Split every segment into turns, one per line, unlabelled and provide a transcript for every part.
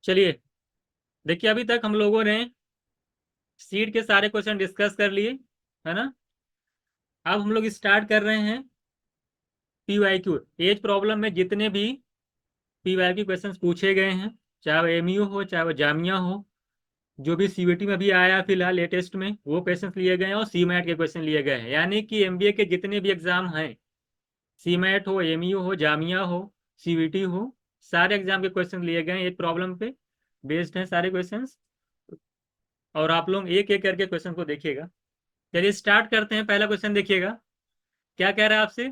चलिए, देखिए अभी तक हम लोगों ने सीट के सारे क्वेश्चन डिस्कस कर लिए, है ना। अब हम लोग स्टार्ट कर रहे हैं पीवाईक्यू। एज प्रॉब्लम में जितने भी पीवाईक्यू क्वेश्चंस पूछे गए हैं, चाहे वो एमयू हो चाहे वो जामिया हो, जो भी सीवीटी में भी आया फिलहाल लेटेस्ट में, वो क्वेश्चंस लिए गए हैं और सीमैट के क्वेश्चन लिए गए हैं। यानी कि एमबीए के जितने भी एग्जाम हैं, सीमैट हो, एमयू हो, जामिया हो, सीवीटी हो, सारे एग्जाम के क्वेश्चन लिए गए हैं। एज प्रॉब्लम पे बेस्ड हैं सारे क्वेश्चंस, और आप लोग एक एक करके क्वेश्चन को देखिएगा। चलिए स्टार्ट करते हैं। पहला क्वेश्चन देखिएगा, क्या कह रहा है आपसे।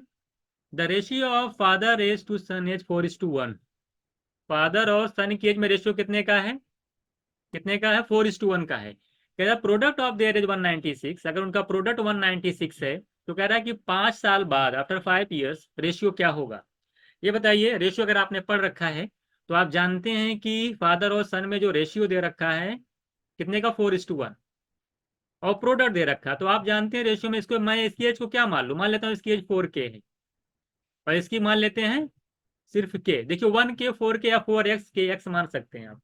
The ratio of father age to son age 4:1। Father और सन की एज में रेशियो कितने का है, कितने का है, 4:1 का है। कह रहा प्रोडक्ट ऑफ देयर एज 196। अगर उनका प्रोडक्ट 196 है तो कह रहा है कि 5 साल बाद, आफ्टर 5 ईयर्स, रेशियो क्या होगा। ये बताइए। रेशियो अगर आपने पढ़ रखा है तो आप जानते हैं कि फादर और सन में जो रेशियो दे रखा है कितने का, 4:1, और प्रोडक्ट दे रखा है। तो आप जानते हैं रेशियो में, इसको मैं इसकी एज को क्या मान लूं, मान लेता हूँ इसकी एज 4K है, और इसकी मान लेते हैं सिर्फ के। देखिए 1K, 4K या 4X के एक्स मान सकते हैं आप।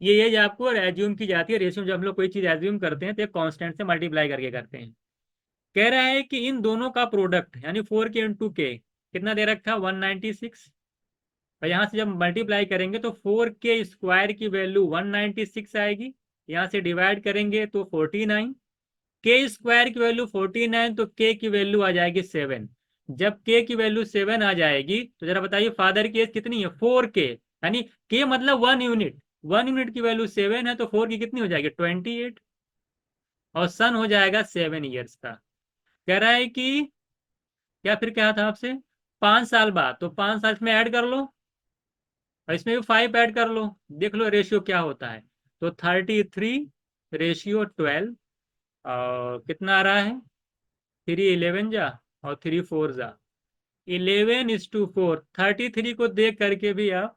ये एज आपको एज्यूम की जाती है। रेशियो जब हम लोग कोई चीज एज्यूम करते हैं तो एक कांस्टेंट से मल्टीप्लाई करके करते हैं। कह रहा है कि इन दोनों का प्रोडक्ट यानी 4K × K कितना दे रखा है, 196। और यहाँ से जब मल्टीप्लाई करेंगे तो 4K² की वैल्यू 196 आएगी। यहाँ से डिवाइड करेंगे तो 49। K² की वैल्यू 49, तो K की वैल्यू आ जाएगी 7। जब K की वैल्यू 7 आ जाएगी तो जरा बताइए फादर की एज कितनी है, 4K। यानी K मतलब 1 यूनिट, 1 यूनिट की वैल्यू 7 है, तो 4 की कितनी हो जाएगी, 28। और सन हो जाएगा 7 ईयर्स का। कह रहा है कि क्या, फिर क्या था आपसे, 5 साल बाद, तो 5 साल में ऐड कर लो और इसमें भी 5 ऐड कर लो, देख लो रेशियो क्या होता है। तो 33:12, और कितना आ रहा है, 3 11 जा और 3 4 जा, 11:4। 33 को देख करके भी आप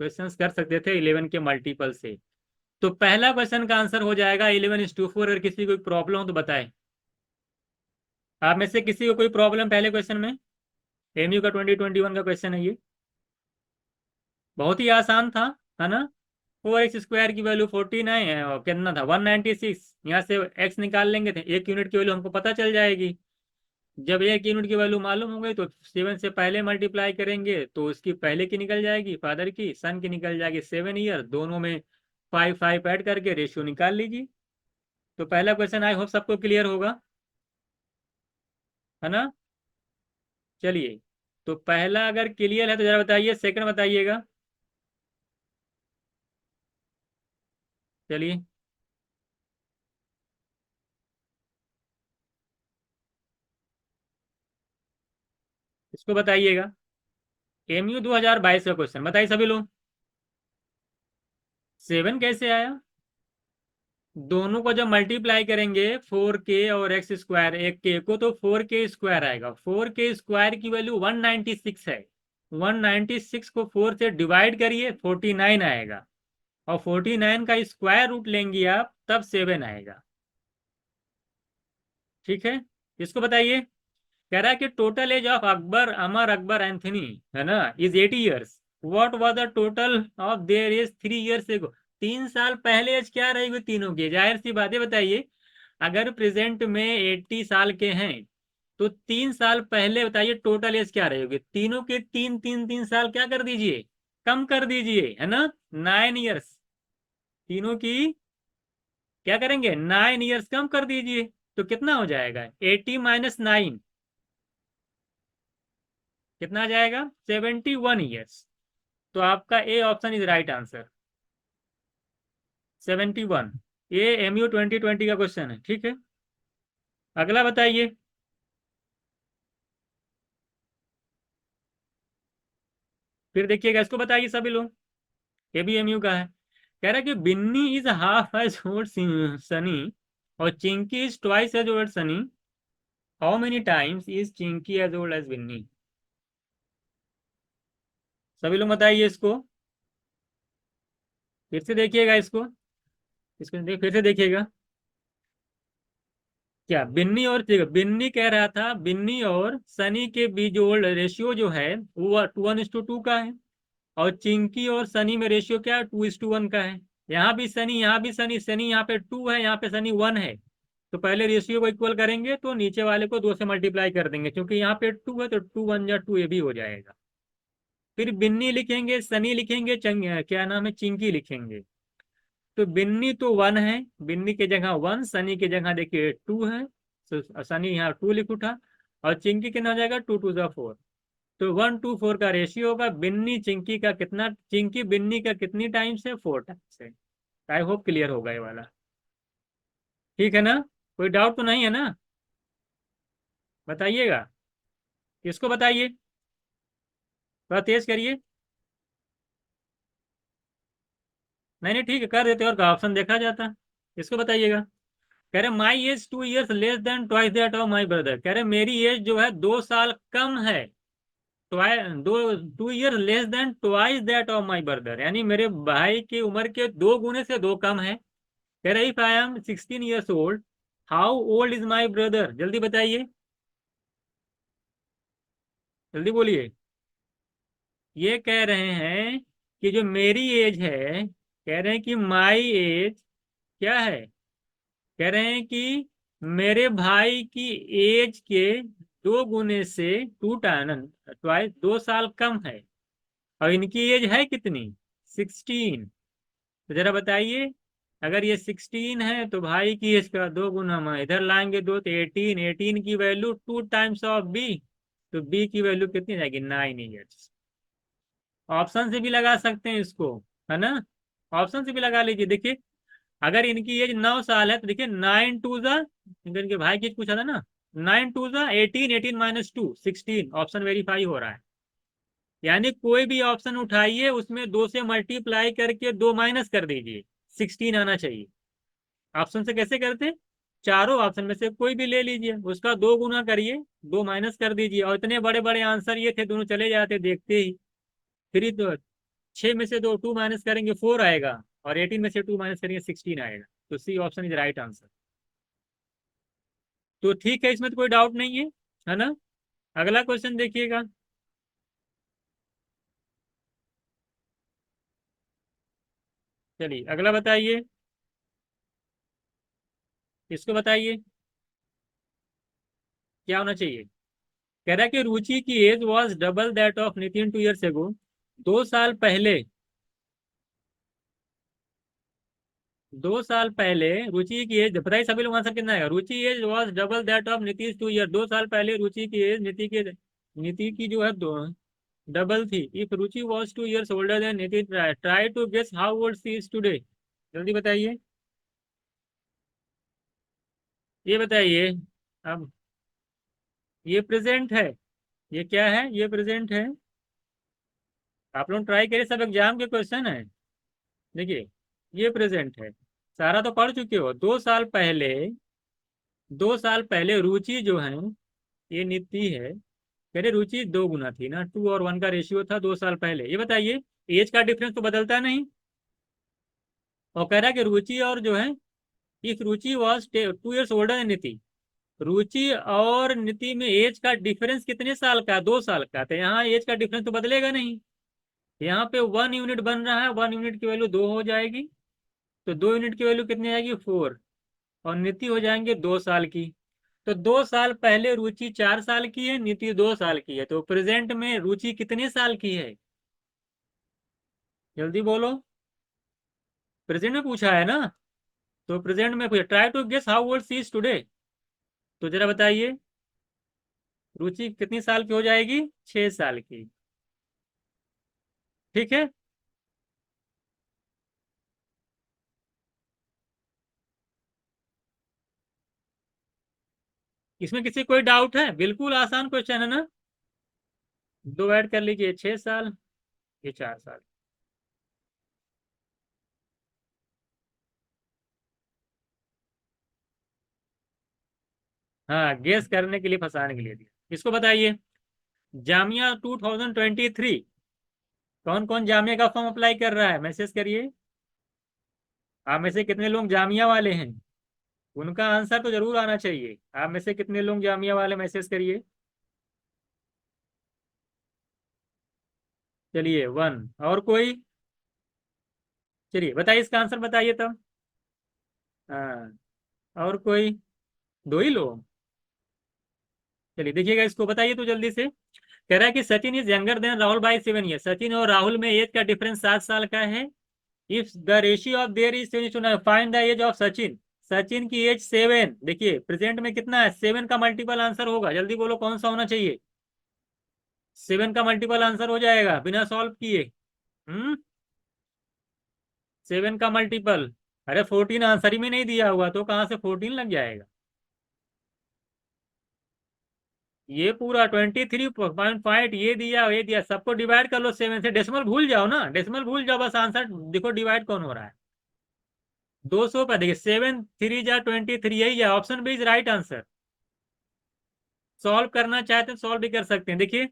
क्वेश्चंस कर सकते थे 11 के मल्टीपल से। तो पहला क्वेश्चन का आंसर हो जाएगा 11:4। अगर किसी को कोई प्रॉब्लम हो तो बताए। आप में से किसी को कोई प्रॉब्लम पहले क्वेश्चन में, एमयू का 2021 का क्वेश्चन है ये, बहुत ही आसान था, है ना। 4X² की वैल्यू 49 है, और कितना था, 196। यहाँ से एक्स निकाल लेंगे तो 1 यूनिट की वैल्यू हमको पता चल जाएगी। जब 1 यूनिट की वैल्यू मालूम हो गई तो 7 से पहले मल्टीप्लाई करेंगे तो उसकी पहले की निकल जाएगी, फादर की, सन की निकल जाएगी 7 ईयर। दोनों में 5 ऐड करके रेशियो निकाल लीजिए। तो पहला क्वेश्चन आई होप सबको क्लियर होगा, है ना। चलिए, तो पहला अगर क्लियर है तो जरा बताइए, सेकंड बताइएगा। चलिए, इसको बताइएगा। एमयू 2022 का क्वेश्चन बताइए सभी लोग। 7 कैसे आया, दोनों को जब मल्टीप्लाई करेंगे 4K और X², एक के को, तो 4K² आएगा। 4K² की वैल्यू 196 है। 196 को 4 से डिवाइड करिए, 49 आएगा। और 49 का स्क्वायर रूट लेंगे आप, तब 7 आएगा। ठीक है, इसको बताइए। कह रहा है कि total age of Akbar, Amar Akbar Anthony, है ना, is 80 years. What was the total of their age 3 years ago. 3 साल पहले एज क्या रहेगी तीनों की, जाहिर सी बात है, बताइए। अगर प्रेजेंट में 80 साल के हैं तो 3 साल पहले बताइए टोटल एज क्या रहेगी। तीनों के 3 3 3 साल क्या कर दीजिए, कम कर दीजिए, है ना, 9 ईयर्स। तीनों की क्या करेंगे, 9 ईयर्स कम कर दीजिए। तो कितना हो जाएगा, 80 - 9, कितना आ जाएगा, 71 ईयर्स। तो आपका A option is right answer, 71। ये एमयू 2020 का क्वेश्चन है, ठीक है। अगला बताइए। फिर देखिएगा, इसको बताइए सभी लोग। ये भी एमयू का है। कह रहा है कि Binny is half as old Sunny और Chinki is twice as old Sunny. How many times is Chinki as old as Binny. सभी लोग बताइए इसको। फिर से देखिएगा इसको, फिर से देखिएगा। क्या बिन्नी और, बिन्नी कह रहा था बिन्नी और सनी के बीच जो रेशियो जो है वो 1:2 का है। और चिंकी और सनी में रेशियो क्या है, 2:1 का है। यहाँ भी सनी, यहाँ भी सनी, सनी यहाँ पे 2 है, यहाँ पे सनी 1 है। तो पहले रेशियो को इक्वल करेंगे तो नीचे वाले को 2 से मल्टीप्लाई कर देंगे, क्योंकि यहाँ पे 2 है तो 2 1 जा 2, ये भी हो जाएगा। फिर बिन्नी लिखेंगे, सनी लिखेंगे, क्या नाम है, चिंकी लिखेंगे। तो बिन्नी तो 1 है, बिन्नी की जगह 1, सनी की जगह देखिए 2 है, तो सनी यहाँ 2 लिख उठा। और चिंकी कितना हो जाएगा, 2 2 जा 4। तो 1 to 4 का रेशियो होगा। बिन्नी चिंकी का कितना, चिंकी बिन्नी का कितनी टाइम्स है, 4 टाइम्स है। आई होप क्लियर होगा ये वाला। ठीक है ना, कोई डाउट तो नहीं है ना, बताइएगा। किसको बताइए, थोड़ा तेज करिए। नहीं नहीं ठीक है, कर देते, और का ऑप्शन देखा जाता। इसको बताइएगा। कह रहे my age 2 years less than twice that of my brother. कह रहे मेरी एज जो है 2 साल कम है, ट्वाइ दो 2 years less than twice that of my brother, यानी मेरे भाई की उम्र के 2 गुने से 2 कम है। कह रहे if I am 16 years old, how old is my brother, जल्दी बताइए, जल्दी बोलिए। ये कह रहे हैं कि जो मेरी एज है, कह रहे हैं कि माई एज क्या है, कह रहे हैं कि मेरे भाई की एज के 2 गुने से 2 टाइम 2 साल कम है। और इनकी एज है कितनी, 16। तो जरा बताइए, अगर ये 16 है तो भाई की एज का 2 गुना हम इधर लाएंगे 2, तो 18, 18 की वैल्यू 2 टाइम्स ऑफ बी। तो बी की वैल्यू कितनी जाएगी, 9 years। ऑप्शन से भी लगा सकते हैं इसको, है ना, ऑप्शन से भी लगा लीजिए। देखिए अगर इनकी एज 9 साल है तो देखिए 9 2 जा, इनके भाई की एज पूछा था ना, 9 2 जा 18, 18 - 2 16, ऑप्शन वेरीफाई हो रहा है। यानी कोई भी ऑप्शन उठाइए, उसमें 2 से मल्टीप्लाई करके 2 माइनस कर दीजिए, 16 आना चाहिए। ऑप्शन से कैसे करते, चारों ऑप्शन में से कोई भी ले लीजिए, उसका 2 गुना करिए, 2 माइनस कर दीजिए, और इतने बड़े बड़े आंसर ये थे, दोनों चले जाते देखते ही। फिर ही तो 6 में से 2 माइनस करेंगे 4 आएगा, और 18 में से 2 माइनस करेंगे 16 आएगा। तो C option is right answer. तो ठीक है, इसमें तो कोई डाउट नहीं है ना। अगला क्वेश्चन देखिएगा। चलिए अगला बताइए, इसको बताइए क्या होना चाहिए। कह रहा है कि रुचि की age was double that of Nitin 2 years एगो। 2 साल पहले, 2 साल पहले रुचि की एज बताइए, सभी लोग आंसर कितना आएगा। Ruchi age was double that of Nitish 2 years, 2 साल पहले रुचि की एज नीति की जो है दो डबल थी। If Ruchi was 2 years older than Niti, try to guess how old she is today, जल्दी बताइए, ये बताइए। अब ये प्रेजेंट है, ये क्या है, ये प्रेजेंट है। आप लोग ट्राई करिए, सब एग्जाम के क्वेश्चन है। देखिए ये प्रेजेंट है, सारा तो पढ़ चुके हो। 2 साल पहले रुचि जो है, ये नीति है। कह रहे रुचि 2 गुना थी ना, 2 और 1 का रेशियो था 2 साल पहले। ये बताइए, एज का डिफरेंस तो बदलता नहीं। और कह रहा है कि रुचि और जो है, if Ruchi was 2 years older than नीति, रुचि और नीति में एज का डिफरेंस कितने साल का, 2 साल का। तो यहाँ एज का डिफरेंस तो बदलेगा नहीं। यहाँ पे 1 यूनिट बन रहा है, 1 यूनिट की वैल्यू 2 हो जाएगी। तो 2 यूनिट की वैल्यू कितनी आएगी, 4। और नीति हो जाएंगे 2 साल की। तो 2 साल पहले रुचि 4 साल की है, नीति 2 साल की है। तो प्रेजेंट में रुचि कितने साल की है, जल्दी बोलो। प्रेजेंट में पूछा है ना, तो प्रेजेंट में पूछा, try to guess how old she is today. तो जरा बताइए, रुचि कितनी साल की हो जाएगी, 6 साल की। ठीक है, इसमें किसी कोई डाउट है, बिल्कुल आसान क्वेश्चन है ना। दो ऐड कर लीजिए, 6 साल, ये 4 साल। हाँ, गेस करने के लिए, फंसाने के लिए दिया। इसको बताइए, जामिया 2023, कौन कौन जामिया का फॉर्म अप्लाई कर रहा है, मैसेज करिए। आप में से कितने लोग जामिया वाले हैं, उनका आंसर तो जरूर आना चाहिए। आप में से कितने लोग जामिया वाले, मैसेज करिए। चलिए 1। और कोई? चलिए बताइए, इसका आंसर बताइए तब। हाँ। और कोई? दो ही लोग? चलिए देखिएगा, इसको बताइए तो जल्दी से। कह रहा है कि Sachin is younger than Rahul by 7 year. Sachin और राहुल में एज का डिफरेंस 7 साल का है। If the ratio of their is 7:9, find the age of Sachin. Sachin की एज 7, देखिए प्रेजेंट में कितना है, 7 का मल्टीपल आंसर होगा, जल्दी बोलो कौन सा होना चाहिए। 7 का मल्टीपल आंसर हो जाएगा बिना सॉल्व किए। 7 का मल्टीपल। अरे 14 आंसर ही में नहीं दिया हुआ तो कहाँ से 14 लग जाएगा। ये पूरा 23.5 ये दिया, सबको डिवाइड कर लो 7 से। डेसिमल भूल जाओ ना, डेसिमल भूल जाओ, बस आंसर देखो डिवाइड कौन हो रहा है। 200 पर देखिए, 7×3 = 23, यही है, option B is right answer. Solve करना चाहते हैं सॉल्व भी कर सकते हैं। देखिए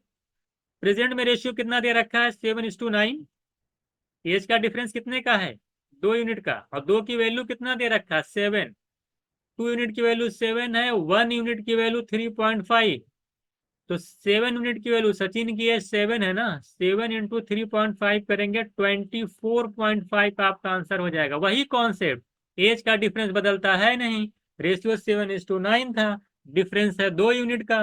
प्रेजेंट में रेशियो कितना दे रखा है, 7:9। एज का डिफरेंस कितने का है, 2 यूनिट का, और दो की वैल्यू कितना दे रखा है, 7। 2 यूनिट की वैल्यू 7 है, 1 यूनिट की वैल्यू 3.5। तो 7 यूनिट की वैल्यू, सचिन की एज 7 है ना, 7 × 3.5 करेंगे, 24.5 आपका आंसर हो जाएगा। वही कॉन्सेप्ट, एज का डिफरेंस बदलता है नहीं, रेशियो 7:9 था, डिफरेंस है 2 यूनिट का।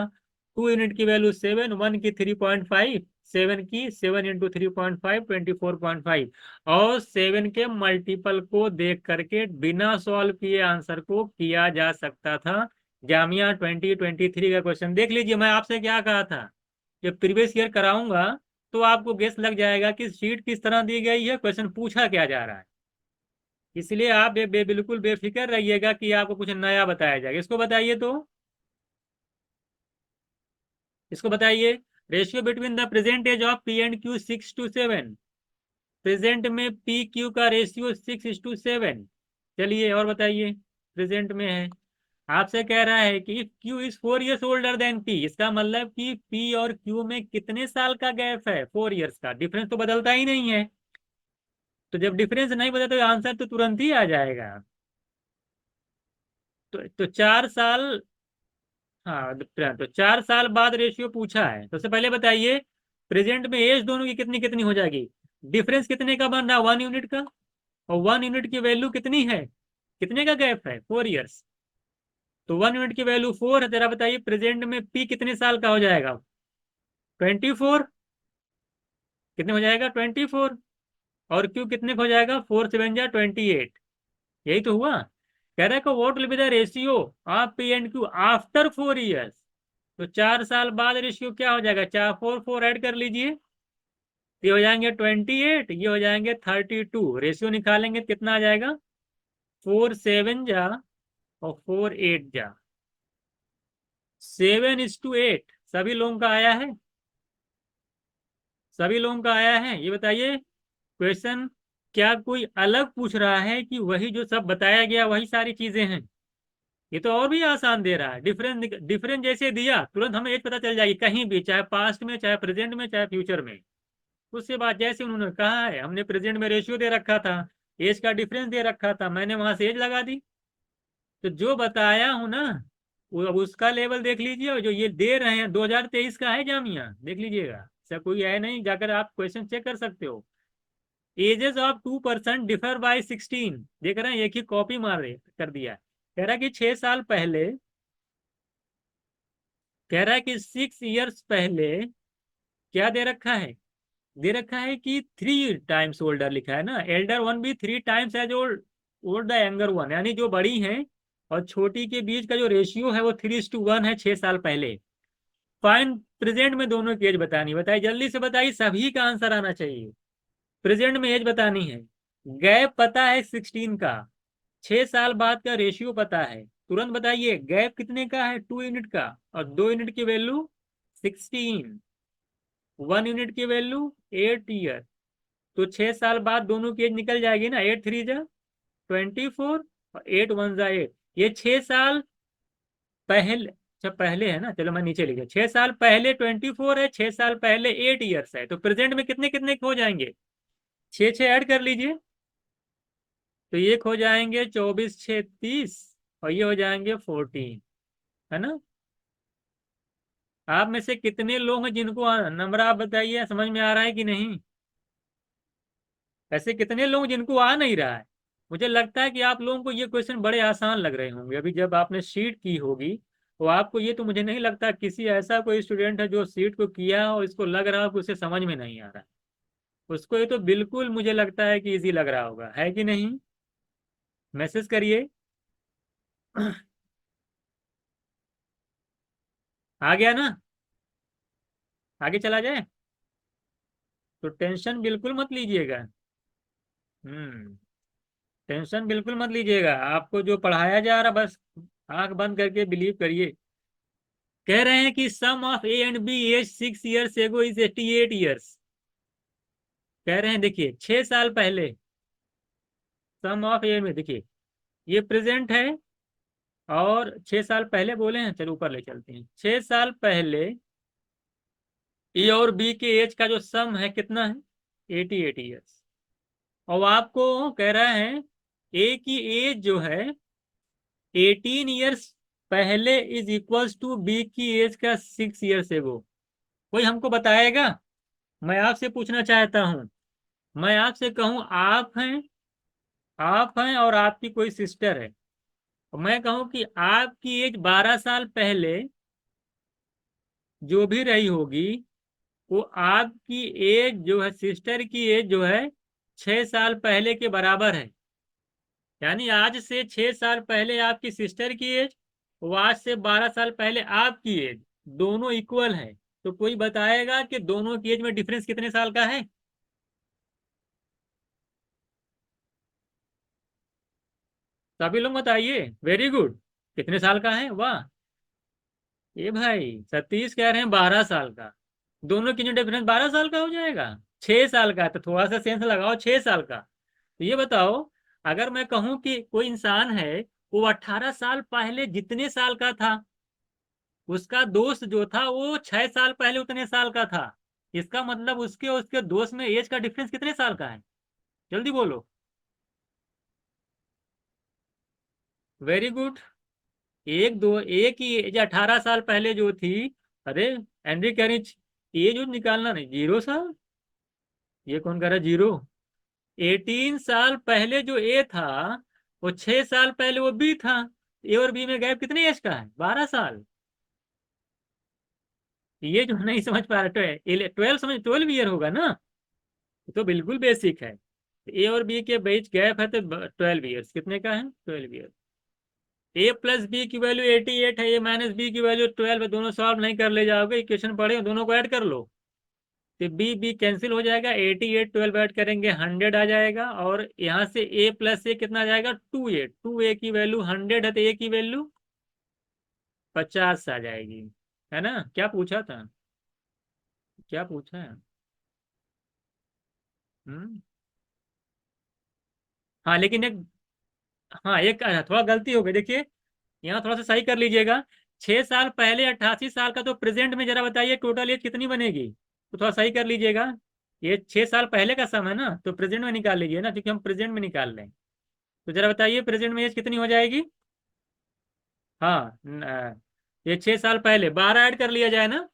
2 यूनिट की वैल्यू 7, 1 की 3.5, 7 × 3.5 24.5, और 7 के मल्टीपल को देख करके बिना सॉल्व किए आंसर को किया जा सकता था। जामिया 2023 का क्वेश्चन देख लीजिए। मैं आपसे क्या कहा था, जब प्रीवियस ईयर कराऊंगा तो आपको गेस लग जाएगा कि शीट किस तरह दी गई है, क्वेश्चन पूछा क्या जा रहा है। इसलिए आप बिल्कुल बेफिक्र रहिएगा कि आपको कुछ नया बताया जाएगा। इसको बताइए तो, इसको बताइए। Ratio between the present age of P and Q 6:7। Present में पी क्यू का रेशियो 6:7। चलिए और बताइए, प्रेजेंट में है, आपसे कह रहा है कि Q is 4 years older than P, इसका मतलब कि पी और क्यू में कितने साल का गैप है, 4 ईयर्स का। डिफरेंस तो बदलता ही नहीं है, तो जब डिफरेंस नहीं बदलता तो आंसर तो तुरंत ही आ जाएगा। तो 4 साल। हाँ तो 4 साल बाद रेशियो पूछा है, तो सबसे पहले बताइए प्रेजेंट में एज दोनों की कितनी कितनी हो जाएगी। डिफरेंस कितने का बन रहा है, 1 यूनिट का, और 1 यूनिट की वैल्यू कितनी है, कितने का गैप है, 4 ईयर्स। तो 1 यूनिट की वैल्यू 4 है, जरा बताइए प्रेजेंट में पी कितने साल का हो जाएगा, 24। कितने हो जाएगा, 24। और क्यू कितने का हो जाएगा, 4×7 = 28। यही तो हुआ। कह रहा है कि what will be the ratio of P and Q after 4 years. तो 4 साल बाद रेशियो क्या हो जाएगा, 4 4 ऐड कर लीजिए, ये हो जाएंगे 28, ये हो जाएंगे 32। रेशियो निकालेंगे कितना आ जाएगा, 4 7 जा और 4 8 जा, 7:8। सभी लोगों का आया है, सभी लोगों का आया है। ये बताइए क्वेश्चन क्या कोई अलग पूछ रहा है कि वही जो सब बताया गया वही सारी चीजें हैं। ये तो और भी आसान दे रहा है। डिफरेंस डिफरेंस जैसे दिया तुरंत हमें एज पता चल जाएगी, कहीं भी, चाहे पास्ट में, चाहे प्रेजेंट में, चाहे फ्यूचर में। उसके बाद जैसे उन्होंने कहा है, हमने प्रेजेंट में रेशियो दे रखा था, एज का डिफरेंस दे रखा था, मैंने वहां से एज लगा दी। तो जो बताया हूं ना, वो अब उसका लेवल देख लीजिए, और जो ये दे रहे हैं 2023 का है जामिया, देख लीजिएगा, ऐसा कोई है नहीं, जाकर आप क्वेश्चन चेक कर सकते हो। Ages of 2 person differ by 16, देख रहे हैं, एक ही कॉपी मार रहे कर दिया। कह रहा है कि 6 साल पहले, कह रहा है कि 6 ईयर्स पहले क्या दे रखा है, दे रखा है कि 3 टाइम्स ओल्डर लिखा है ना, एल्डर वन भी 3 times as old old the younger one, यानी जो बड़ी है और छोटी के बीच का जो रेशियो है वो 3:1 है 6 साल पहले। फाइन प्रेजेंट में दोनों की एज बतानी, बताइए जल्दी से बताइए, सभी का आंसर आना चाहिए। प्रेजेंट में एज बतानी है, गैप पता है 16 का, 6 साल बाद का रेशियो पता है, तुरंत बताइए गैप कितने का है, 2 यूनिट का, और 2 यूनिट की वैल्यू 16, 1 यूनिट की वैल्यू 8 ईयर। तो 6 साल बाद दोनों की एज निकल जाएगी ना, 8×3 = 24 और 8×1 = 8। ये 6 साल पहले, अच्छा पहले है ना, चलो मैं नीचे लिखा, 6 साल पहले 24 है, 6 साल पहले 8 ईयर्स है, तो प्रेजेंट में कितने कितने हो जाएंगे, 6 6 ऐड कर लीजिए, तो ये हो जाएंगे 24 6 30, और ये हो जाएंगे 14, है ना। आप में से कितने लोग हैं जिनको नंबर, आप बताइए समझ में आ रहा है कि नहीं। ऐसे कितने लोग जिनको आ नहीं रहा है। मुझे लगता है कि आप लोगों को ये क्वेश्चन बड़े आसान लग रहे होंगे अभी जब आपने शीट की होगी। तो आपको ये तो मुझे नहीं लगता किसी ऐसा कोई स्टूडेंट है जो शीट को किया और इसको लग रहा हो कि उसे समझ में नहीं आ रहा है। उसको ये तो बिल्कुल मुझे लगता है कि इजी लग रहा होगा, है कि नहीं? मैसेज करिए। आ गया ना? आगे चला जाए। तो टेंशन बिल्कुल मत लीजिएगा। हम्म। टेंशन बिल्कुल मत लीजिएगा, आपको जो पढ़ाया जा रहा बस आंख बंद करके बिलीव करिए। कह रहे हैं कि sum of A and B age 6 years ago is 88 years। कह रहे हैं देखिए 6 साल पहले सम ऑफ ए में देखिए ये प्रेजेंट है। और 6 साल पहले बोले हैं, चलो ऊपर ले चलते हैं। 6 साल पहले ए और बी के एज का जो सम है कितना है? 88 years। और आपको कह रहा है ए की एज जो है 18 years पहले इज इक्वल्स टू बी की एज का 6 years एगो। कोई हमको बताएगा? मैं आपसे पूछना चाहता हूं, मैं आपसे कहूं आप हैं और आपकी कोई सिस्टर है। और मैं कहूं कि आपकी एज 12 साल पहले जो भी रही होगी वो आपकी एज जो है सिस्टर की एज जो है 6 साल पहले के बराबर है। यानी आज से 6 साल पहले आपकी सिस्टर की एज, वो आज से 12 साल पहले आपकी एज, दोनों इक्वल है। तो कोई बताएगा कि दोनों की एज में डिफरेंस कितने साल का है? सभी लोग बताइए। Very good. कितने साल का है? वाह। ये भाई सतीश कह रहे हैं 12 साल का। दोनों की जो डिफरेंस 12 साल का हो जाएगा। 6 साल का है, तो थोड़ा सा सेंस लगाओ 6 साल का। तो ये बताओ, अगर मैं कहूं कि कोई इंसान है वो 18 साल पहले जितने साल का था, उसका दोस्त जो था वो 6 साल पहले उतने साल का था, इसका मतलब उसके और उसके दोस्त में एज का डिफरेंस कितने साल का है? जल्दी बोलो। Very good. एक ही एज 18 साल पहले जो थी। अरे एंड्री कैरिच, ये जो निकालना नहीं 0 साल। ये कौन कर रहा है 0? 18 साल पहले जो ए था वो 6 साल पहले वो बी था। ए और बी में गैप कितने एज का है? 12 साल। ये जो नहीं समझ पा रहा 12 समझ 12 ईयर होगा ना। ये तो बिल्कुल बेसिक है। ए और बी के बीच गैप है तो 12 ईयर्स। कितने का है? 12 ईयर। ए प्लस बी की वैल्यू 88 है, ए माइनस बी की वैल्यू 12 है। दोनों सॉल्व नहीं कर ले जाओगे, इक्वेशन पढ़े हो, दोनों को ऐड कर लो। तो बी बी कैंसिल हो जाएगा, 88 12 ऐड करेंगे 100 आ जाएगा। और यहाँ से ए प्लस ए कितना आ जाएगा? 2a। 2a की वैल्यू 100 है तो ए की वैल्यू 50 आ जाएगी। है ना? क्या पूछा था? क्या पूछा है? हम्म। हाँ लेकिन एक, हाँ एक थोड़ा गलती हो गई देखिए। यहाँ थोड़ा सा सही कर लीजिएगा। 6 साल पहले 88 साल का, तो प्रेजेंट में जरा बताइए टोटल एज कितनी बनेगी? तो थोड़ा सही कर लीजिएगा। ये 6 साल पहले का सम है ना, तो प्रेजेंट में निकाल लीजिए ना, क्योंकि हम प्रेजेंट में निकाल रहे हैं। तो जरा बताइए प्रेजेंट में एज कितनी हो जाएगी? हाँ ये 6 साल पहले 12 ऐड कर लिया जाए ना।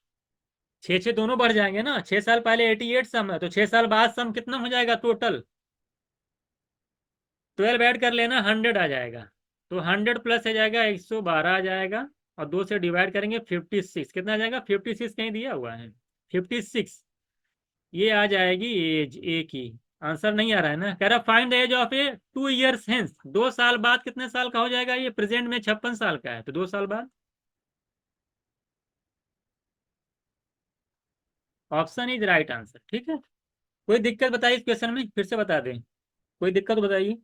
6 6 दोनों बढ़ जाएंगे ना। 6 साल पहले 88 सम है, तो 6 साल बाद सम कितना हो जाएगा टोटल? 12 ऐड कर लेना, 100 आ जाएगा। तो 100 प्लस आ जाएगा 112 आ जाएगा। और 2 से डिवाइड करेंगे 56 कितना आ जाएगा? 56 कहीं दिया हुआ है 56। ये आ जाएगी एज ए की। आंसर नहीं आ रहा है ना? कह रहा find the age of A 2 years hence. 2 साल बाद कितने साल का हो जाएगा? ये प्रेजेंट में 56 साल का है, तो 2 साल बाद। Option is right answer. ठीक है। कोई दिक्कत बताइए इस क्वेश्चन में, फिर से बता दें। कोई दिक्कत बताइए।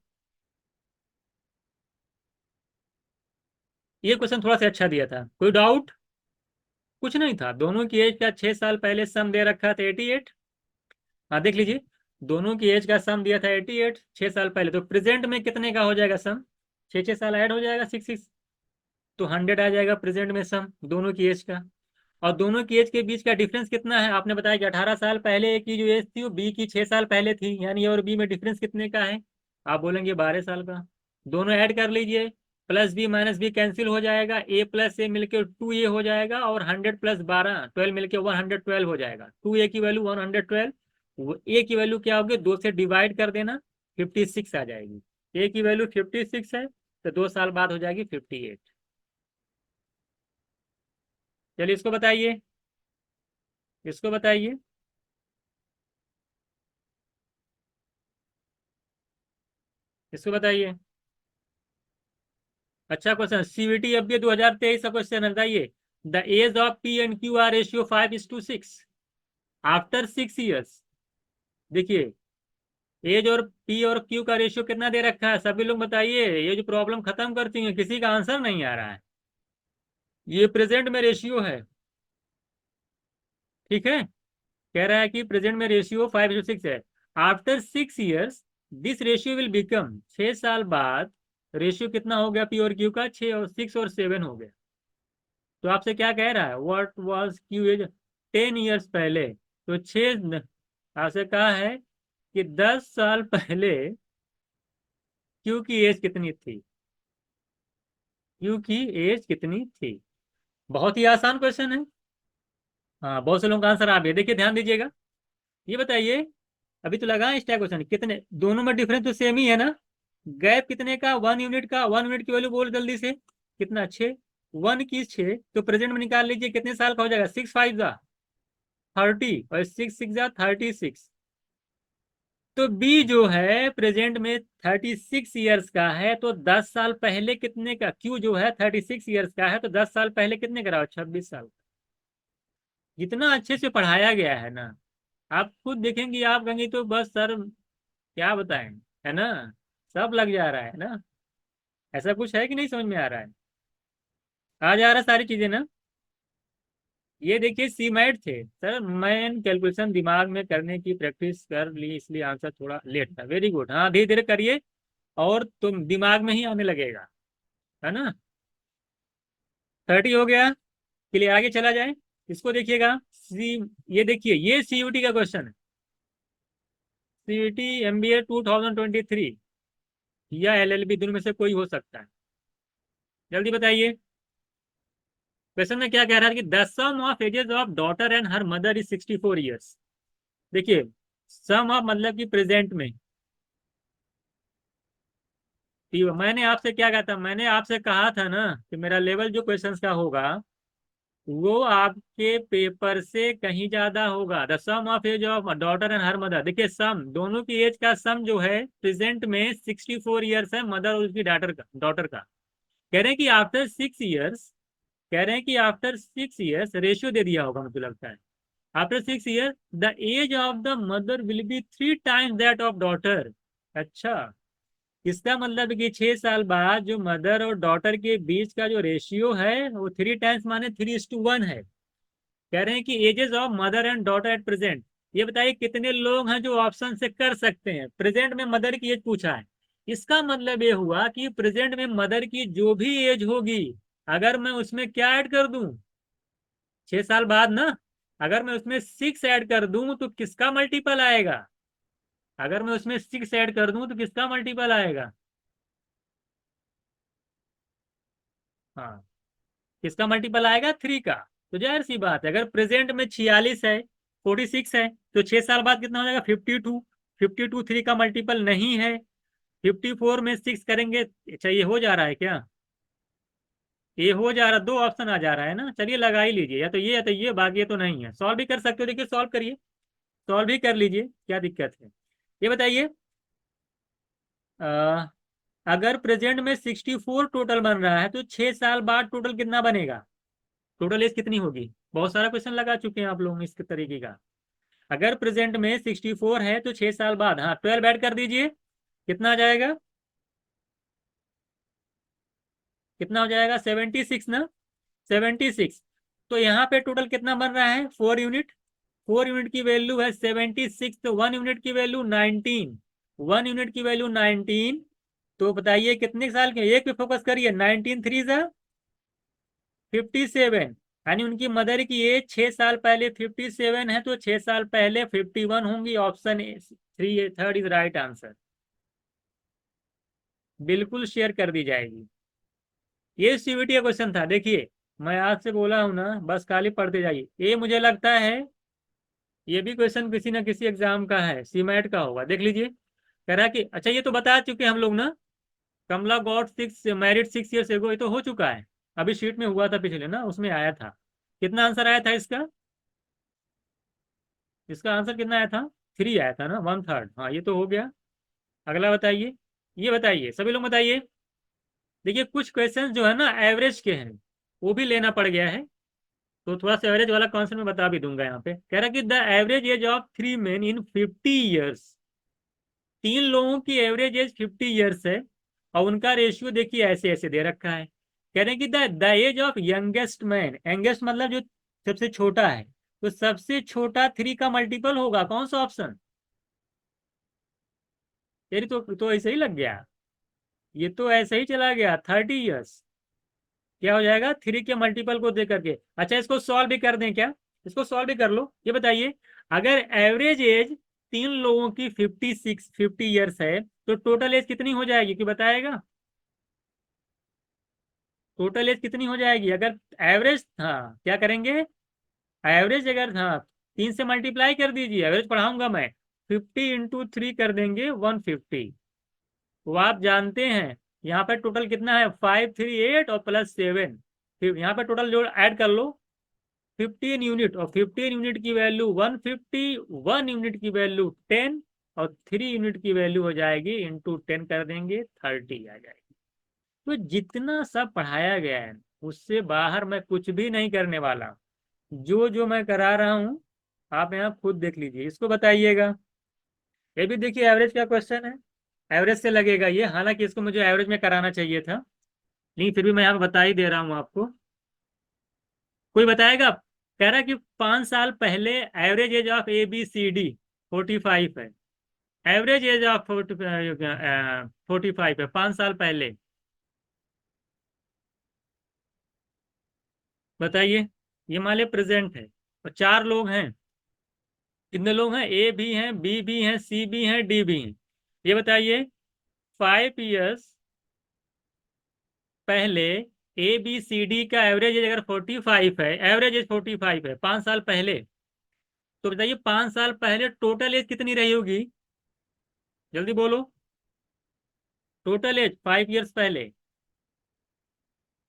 ये क्वेश्चन थोड़ा सा अच्छा दिया था, कोई डाउट? कुछ नहीं था। दोनों की एज का 6 साल पहले सम दे रखा था 88। हाँ देख लीजिए, दोनों की एज का सम दिया था 88 6 साल पहले। तो प्रेजेंट में कितने का हो जाएगा सम? 6 6 साल ऐड हो जाएगा 6 6। तो 100 आ जाएगा प्रेजेंट में सम दोनों की एज का। और दोनों की एज के बीच का डिफरेंस कितना है? आपने बताया कि 18 साल पहले की जो एज थी वो बी की 6 साल पहले थी, यानी ए और बी में डिफरेंस कितने का है? आप बोलेंगे 12 साल का। दोनों ऐड कर लीजिए, plus B minus B cancel हो जाएगा, ए प्लस ए मिलके 2a हो जाएगा, और 100 प्लस 12 12 मिलके 112 हो जाएगा। 2a की वैल्यू 112, वो ए की वैल्यू क्या होगी, 2 से डिवाइड कर देना, 56 आ जाएगी। ए की वैल्यू 56 है, तो 2 साल बाद हो जाएगी 58। चलिए इसको बताइए, इसको बताइए। इसको बताइए। अच्छा क्वेश्चन, सीवीटी अब 2023 का क्वेश्चन है, बताइए। The age of P and Q are ratio 5:6 after 6 years. देखिए, एज और पी और क्यू का रेशियो कितना दे रखा है, सभी लोग बताइए, ये जो प्रॉब्लम खत्म करती है, किसी का आंसर नहीं आ रहा है। ये प्रेजेंट में रेशियो है, ठीक है। कह रहा है कि प्रेजेंट में रेशियो 5:6 है। After 6 years this ratio will become, 6 साल बाद रेशियो कितना हो गया पी और क्यू का, 6 और 7 हो गया। तो आपसे क्या कह रहा है, what was Q age 10 years पहले। तो आपसे कहा है कि 10 साल पहले क्यू की एज कितनी थी, क्यू की एज कितनी थी। बहुत ही आसान क्वेश्चन है। हाँ, बहुत से लोगों का आंसर आ गया, देखिए ध्यान दीजिएगा। ये बताइए, अभी तो लगा स्टैक क्वेश्चन, कितने दोनों में डिफरेंस तो सेम ही है ना। गैप कितने का, 1 यूनिट का। 1 यूनिट की वैल्यू बोल जल्दी से, कितना, 6। 1 की 6, तो प्रेजेंट में निकाल लीजिए, कितने साल का हो जाएगा, 6×5 = 30 और 6×6 = 36। तो बी जो है प्रेजेंट में 36 ईयर्स का है, तो 10 साल पहले कितने का, क्यू जो है 36 ईयर्स का है, तो 10 साल पहले कितने का रहा, 26 साल। जितना अच्छे से पढ़ाया गया है ना, आप खुद देखेंगे, आप कहेंगे तो बस सर क्या बताएं, है ना। सब लग जा रहा है ना। ऐसा कुछ है कि नहीं समझ में आ रहा है, आ जा रहा है सारी चीजें ना। ये देखिए सीमैट थे सर, मैं कैलकुलेशन दिमाग में करने की प्रैक्टिस कर ली, इसलिए आंसर थोड़ा लेट था। वेरी गुड, हाँ धीरे धीरे करिए, और तुम दिमाग में ही आने लगेगा, है ना। 30 हो गया, चलिए आगे चला जाए। इसको देखिएगा, सी, ये देखिए, ये सीयूटी का क्वेश्चन है। सीयूटी एमबीए 2023 या एलएलबी, दोनों में से कोई हो सकता है। जल्दी बताइए। क्वेश्चन में क्या कह रहा है कि the sum of ages of daughter and her mother is 64 years. देखिए, सम ऑफ मतलब कि प्रेजेंट में। मैंने आपसे क्या कहा था, मैंने आपसे कहा था ना कि मेरा लेवल जो क्वेश्चंस का होगा, वो आपके पेपर से कहीं ज्यादा होगा। The sum of age of daughter and her mother, देखिए सम, दोनों की एज का सम जो है प्रेजेंट में 64 ईयर्स है, मदर और उसकी डॉटर का। कह रहे हैं कि आफ्टर 6 ईयर्स, कह रहे हैं कि आफ्टर 6 ईयर्स, रेशियो दे दिया होगा मुझे लगता है। After 6 years the age of the mother will be 3 times that of daughter. अच्छा, इसका मतलब है कि 6 साल बाद जो मदर और डॉटर के बीच का जो रेशियो है वो 3 टाइम्स, माने 3:1 है। कह रहे हैं कि ages of mother and daughter at present. ये बताइए कितने लोग हैं जो ऑप्शन से कर सकते हैं। प्रेजेंट में मदर की एज पूछा है, इसका मतलब ये हुआ कि प्रेजेंट में मदर की जो भी एज होगी, अगर मैं उसमें क्या ऐड कर दूं, 6 साल बाद ना, अगर मैं उसमें 6 ऐड कर दूं तो किसका मल्टीपल आएगा। अगर मैं उसमें 6 ऐड कर दूं तो किसका मल्टीपल आएगा। हाँ, किसका मल्टीपल आएगा, 3 का। तो जाहिर सी बात है, अगर प्रेजेंट में 46 है, 46 है, तो 6 साल बाद कितना हो जाएगा, 52। 52 3 का मल्टीपल नहीं है। 54 में 6 करेंगे, अच्छा ये हो जा रहा है क्या, ये हो जा रहा, दो ऑप्शन आ जा रहा है ना। चलिए लगा ही लीजिए, या तो ये, बाकी ये तो नहीं है। सॉल्व भी कर सकते हो, देखिए सॉल्व करिए, सॉल्व भी कर लीजिए, क्या दिक्कत है। ये बताइए, अ, अगर प्रेजेंट में 64 टोटल बन रहा है, तो 6 साल बाद टोटल कितना बनेगा, टोटल एज कितनी होगी। बहुत सारा क्वेश्चन लगा चुके हैं आप लोग इस तरीके का। अगर प्रेजेंट में 64 है, तो 6 साल बाद, हाँ 12 ऐड कर दीजिए, कितना आ जाएगा, कितना हो जाएगा, 76 ना, 76। तो यहाँ पे टोटल कितना बन रहा है, 4 यूनिट। 4 यूनिट की वैल्यू है 76, तो 1 यूनिट की वैल्यू 19। 1 यूनिट की वैल्यू 19। तो बताइए कितने साल के, एक पे फोकस करिए, 19 3 57, यानी उनकी मदर की एज 6 साल पहले 57 है, तो 6 साल पहले 51 होंगी। Option A, 3, third is right answer. बिल्कुल शेयर कर दी जाएगी। ये सीवीटी का क्वेश्चन था, देखिए मैं आज से बोला हूं ना, बस खाली पढ़ते जाइए। ये मुझे लगता है ये भी क्वेश्चन किसी ना किसी एग्जाम का है, सीमैट का होगा, देख लीजिए। कह रहा है कि अच्छा, ये तो बता चुके हम लोग ना, कमला गॉट सिक्स मैरिड 6 years एगो, ये तो हो चुका है। अभी शीट में हुआ था पिछले ना, उसमें आया था। कितना आंसर आया था इसका? इसका आंसर कितना आया था? 3 आया था ना, 1/3। हाँ, ये तो हो गया। अगला बताइए। ये बताइए, सभी लोग बताइए। देखिए, कुछ क्वेश्चन जो है ना एवरेज के हैं, वो भी लेना पड़ गया है। तो थोड़ा सा एवरेज वाला कॉन्सेप्ट मैं बता भी दूंगा। यहाँ पे कह रहा है कि the average age of 3 men in 50 years। 3 लोगों की एवरेज एज 50 years है, और उनका रेशियो देखिए ऐसे ऐसे दे रखा है। कह रहे हैं कि the age of youngest man, youngest मतलब जो सबसे छोटा है, तो सबसे छोटा 3 का मल्टीपल होगा कौन सा ऑप्शन? तेरी तो ऐसे ही लग गया। ये तो ऐसे ही चला गया, 30 years। क्या हो जाएगा 3 के मल्टीपल को दे करके? अच्छा, इसको सॉल्व भी कर दें क्या? इसको सॉल्व भी कर लो। ये बताइए, अगर एवरेज एज 3 लोगों की 50 ईयर्स है, तो टोटल एज कितनी हो जाएगी, कि बताएगा? टोटल एज कितनी हो जाएगी अगर एवरेज, हाँ क्या करेंगे? एवरेज अगर, हाँ, 3 से मल्टीप्लाई कर दीजिए, एवरेज पढ़ाऊंगा मैं। 50 × 3 कर देंगे 150। वो आप जानते हैं, यहाँ पर टोटल कितना है? 538 और +7। फिर यहाँ पर टोटल जो ऐड कर लो, 15 यूनिट, और 15 यूनिट की वैल्यू 150, 1 यूनिट की वैल्यू 10, और 3 यूनिट की वैल्यू हो जाएगी ×10 कर देंगे 30 आ जाएगी। तो जितना सब पढ़ाया गया है, उससे बाहर मैं कुछ भी नहीं करने वाला। जो जो मैं करा रहा हूँ, आप यहाँ खुद देख लीजिए, इसको बताइएगा। ये भी देखिए एवरेज का क्वेश्चन है, एवरेज से लगेगा ये, हालांकि इसको मुझे एवरेज में कराना चाहिए था, लेकिन फिर भी मैं यहाँ पे बता ही दे रहा हूँ आपको। कोई बताएगा? कह रहा है कि 5 साल पहले एवरेज एज ऑफ ABCD 45 है। एवरेज एज ऑफ 45 है 5 साल पहले। बताइए। ये मान लिया प्रेजेंट है, और 4 लोग हैं। कितने लोग हैं? A भी हैं, B भी हैं, C भी हैं, D भी हैं। ये बताइए, 5 years पहले ABCD का एवरेज एज अगर 45 है, एवरेज एज 45 है 5 साल पहले, तो बताइए 5 साल पहले टोटल एज कितनी रही होगी? जल्दी बोलो। टोटल एज 5 years पहले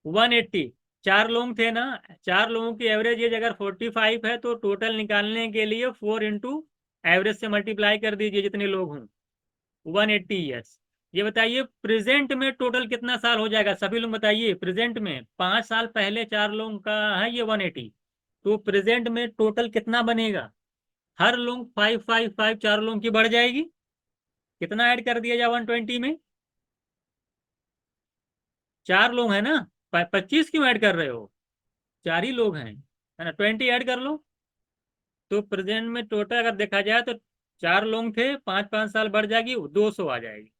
180। 4 लोग थे ना, 4 लोगों की एवरेज एज अगर 45 है, तो टोटल निकालने के लिए 4 × एवरेज से मल्टीप्लाई कर दीजिए, जितने लोग हों, 180 years। ये बताइए प्रेजेंट में टोटल कितना साल हो जाएगा, सभी लोग बताइए। प्रेजेंट में 5 साल पहले 4 लोगों का है ये 180, तो प्रेजेंट में टोटल कितना बनेगा? हर लोग 5 5 5, 4 लोगों की बढ़ जाएगी। कितना ऐड कर दिया जाए 120 में? 4 लोग हैं ना, 25 क्यों ऐड कर रहे हो? 4 ही लोग हैं, है ना, 20 ऐड कर लो। तो प्रेजेंट में टोटल अगर देखा जाए तो 4 लोग थे, 5 5 साल बढ़ जाएगी, 200 आ जाएगी।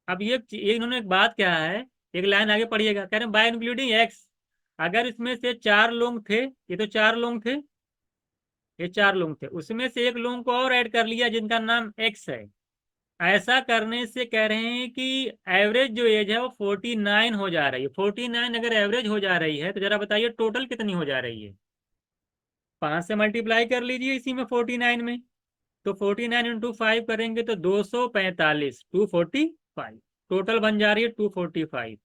अब ये इन्होंने एक बात क्या है, एक लाइन आगे पढ़िएगा, कह रहे हैं बाय इंक्लूडिंग एक्स। अगर इसमें से 4 लोग थे, ये तो 4 लोग थे, ये 4 लोग थे, उसमें से एक लोग को और ऐड कर लिया जिनका नाम एक्स है। ऐसा करने से कह रहे हैं कि एवरेज जो एज है वो 49 हो जा रही है। 49 अगर एवरेज हो जा रही है, तो जरा बताइए टोटल कितनी हो जा रही है? 5 से मल्टीप्लाई कर लीजिए इसी में, 49 में। तो 49 × 5 करेंगे तो 245, 245 टोटल बन जा रही है 245,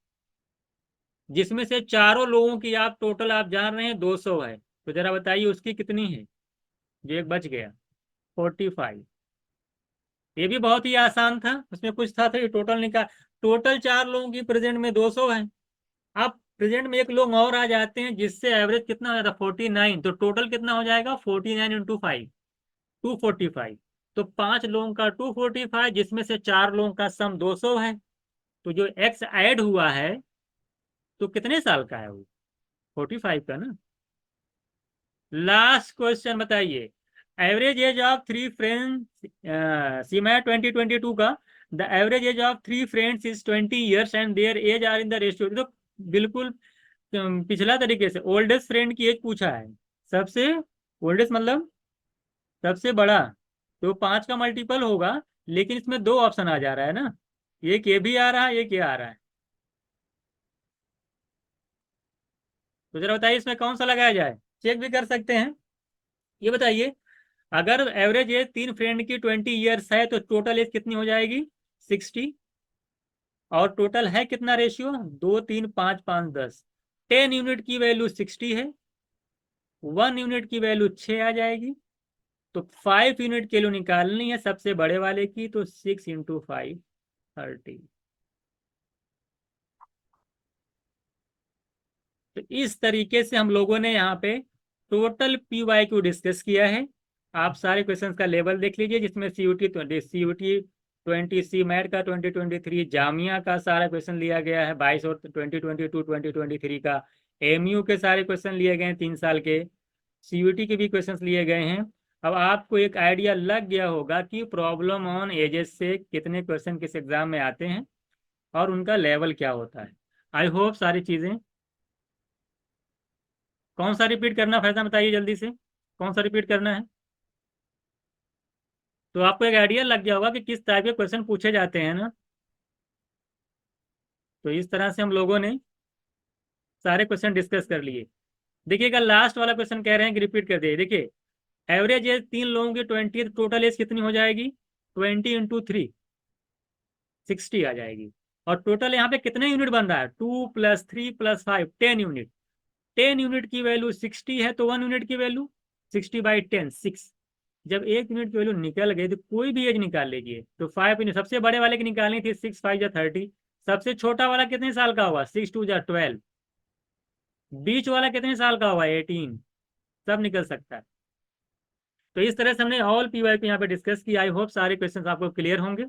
जिसमें से 4 लोगों की आप टोटल आप जान रहे हैं 200 है। तो जरा बताइए उसकी कितनी है, जो एक बच गया, 45। ये भी बहुत ही आसान था, उसमें कुछ था तो टोटल निकाल। टोटल 4 लोगों की प्रेजेंट में 200 है। अब प्रेजेंट में एक लोग और आ जाते हैं, जिससे एवरेज कितना हो जाता है 49, तो टोटल कितना हो जाएगा 49 × 5, 245। तो 5 लोगों का 245, जिसमें से 4 लोगों का सम 200 है। तो जो एक्स ऐड हुआ है, तो कितने साल का है वो? 45 का ना। लास्ट क्वेश्चन बताइए, average age of 3 friends, Seema 2022 का, the average age of 3 friends is 20 years and their age are in the ratio. तो बिल्कुल पिछला तरीके से ओल्डेस्ट फ्रेंड की एज पूछा है। सबसे ओल्डेस्ट मतलब सबसे बड़ा, तो 5 का मल्टीपल होगा, लेकिन इसमें 2 ऑप्शन आ जा रहा है ना, एक ये भी आ रहा है, एक ये आ रहा है। तो जरा बताइए इसमें कौन सा लगाया जाए, चेक भी कर सकते हैं। ये बताइए, अगर एवरेज एज 3 फ्रेंड की 20 ईयर्स है तो टोटल एज कितनी हो जाएगी 60। और टोटल है कितना रेशियो 2 3 5 5 10। 10 यूनिट की वैल्यू 60 है, 1 यूनिट की वैल्यू 6 आ जाएगी। तो 5 यूनिट के लिए निकालनी है सबसे बड़े वाले की, तो 6 इंटू 5 30। तो इस तरीके से हम लोगों ने यहाँ पे total P Y Q discuss किया है। आप सारे क्वेश्चंस का लेवल देख लीजिए, जिसमें CUT 20, सी मैट का 2023, जामिया का सारा क्वेश्चन लिया गया है 22, और 2022 2023 का एमयू के सारे क्वेश्चन लिए गए हैं 3 साल के, CUT के भी क्वेश्चंस लिए गए हैं। अब आपको एक आइडिया लग गया होगा कि प्रॉब्लम ऑन एजेस से कितने क्वेश्चन किस एग्जाम में आते हैं और उनका लेवल क्या होता है। आई होप सारी चीज़ें। कौन सा रिपीट करना फैसला बताइए जल्दी से, कौन सा रिपीट करना है। तो आपको एक आइडिया लग गया होगा कि किस टाइप के क्वेश्चन पूछे जाते हैं ना। तो इस तरह से हम लोगों ने सारे क्वेश्चन डिस्कस कर लिए। देखिएगा लास्ट वाला क्वेश्चन कह रहे हैं कि रिपीट कर दिए। देखिए एवरेज एज 3 लोगों की 20, टोटल एज कितनी हो जाएगी 20 इंटू 3 60 आ जाएगी। और टोटल यहाँ पे कितने यूनिट बन रहा है 2 + 3 + 5 10 यूनिट। 10 यूनिट की वैल्यू 60 है तो 1 यूनिट की वैल्यू 60/10 6। जब 1 यूनिट की वैल्यू निकल गई तो कोई भी एज निकाल लीजिए। तो 5 यूनिट सबसे बड़े वाले की निकालनी थी, 6 5 जा 30। सबसे छोटा वाला कितने साल का हुआ 6 2 जा 12। बीच वाला कितने साल का हुआ 18। सब निकल सकता है। तो इस तरह से हमने ऑल पी वाई को यहाँ पे डिस्कस किया। आई होप सारे क्वेश्चन आपको क्लियर होंगे।